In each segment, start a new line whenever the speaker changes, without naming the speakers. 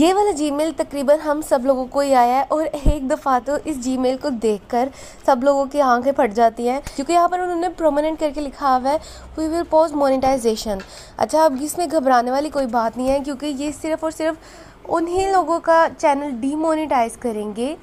ये वाला जीमेल तकरीबन हम सब लोगों को ही आया है और एक दफ़ा तो इस जीमेल को देखकर सब लोगों की आंखें फट जाती हैं, क्योंकि यहाँ पर उन्होंने प्रोमिनेंट करके लिखा हुआ है वी विल पोज मोनेटाइजेशन। अच्छा, अब इसमें घबराने वाली कोई बात नहीं है, क्योंकि ये सिर्फ़ और सिर्फ उन्हीं लोगों का चैनल डीमोनेटाइज करेंगे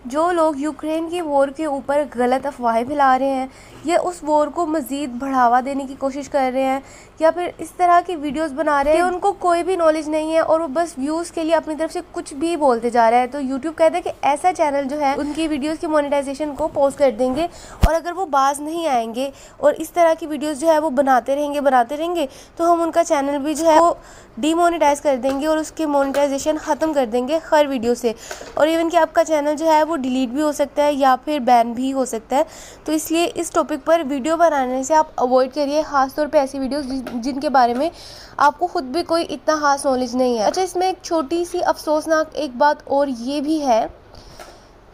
जो लोग यूक्रेन की वॉर के ऊपर गलत अफवाहें फैला रहे हैं या उस वॉर को मज़ीद बढ़ावा देने की कोशिश कर रहे हैं या फिर इस तरह की वीडियोस बना रहे हैं कि उनको कोई भी नॉलेज नहीं है और वो बस व्यूज़ के लिए अपनी तरफ से कुछ भी बोलते जा रहे हैं। तो यूट्यूब कहता है कि ऐसा चैनल जो है उनकी वीडियोस की मोनेटाइजेशन को पॉज कर देंगे, और अगर वो बाज नहीं आएंगे और इस तरह की वीडियोज़ जो है वो बनाते रहेंगे तो हम उनका चैनल भी जो है वो डीमोनेटाइज कर देंगे और उसकी मोनेटाइजेशन ख़त्म कर देंगे हर वीडियो से। और इवन कि आपका चैनल जो है वो डिलीट भी हो सकता है या फिर बैन भी हो सकता है। तो इसलिए इस टॉपिक पर वीडियो बनाने से आप अवॉइड करिए, ख़ास तौर पे ऐसी वीडियोस जिनके बारे में आपको खुद भी कोई इतना ख़ास नॉलेज नहीं है। अच्छा, इसमें एक छोटी सी अफसोसनाक एक बात और ये भी है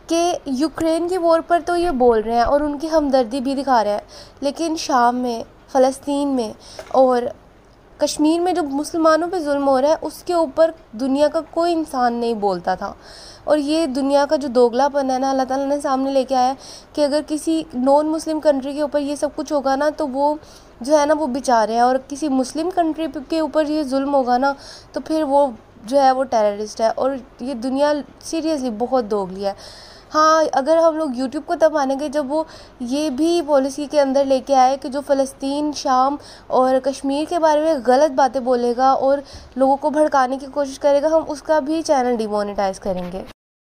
कि यूक्रेन की वॉर पर तो ये बोल रहे हैं और उनकी हमदर्दी भी दिखा रहे हैं, लेकिन शाम में, फ़लस्तीन में और कश्मीर में जो मुसलमानों पे जुल्म हो रहा है उसके ऊपर दुनिया का कोई इंसान नहीं बोलता था। और ये दुनिया का जो दोगलापन है ना, अल्लाह ताला ने सामने लेके आया कि अगर किसी नॉन मुस्लिम कंट्री के ऊपर ये सब कुछ होगा ना तो वो जो है ना वो बेचारे हैं, और किसी मुस्लिम कंट्री के ऊपर ये जुल्म होगा ना तो फिर वो जो है वो टेररिस्ट है। और ये दुनिया सीरियसली बहुत दोगली है। हाँ, अगर हम लोग यूट्यूब को तब मानेंगे जब वो ये भी पॉलिसी के अंदर लेके आए कि जो फ़लस्तीन, शाम और कश्मीर के बारे में गलत बातें बोलेगा और लोगों को भड़काने की कोशिश करेगा, हम उसका भी चैनल डिमोनेटाइज करेंगे।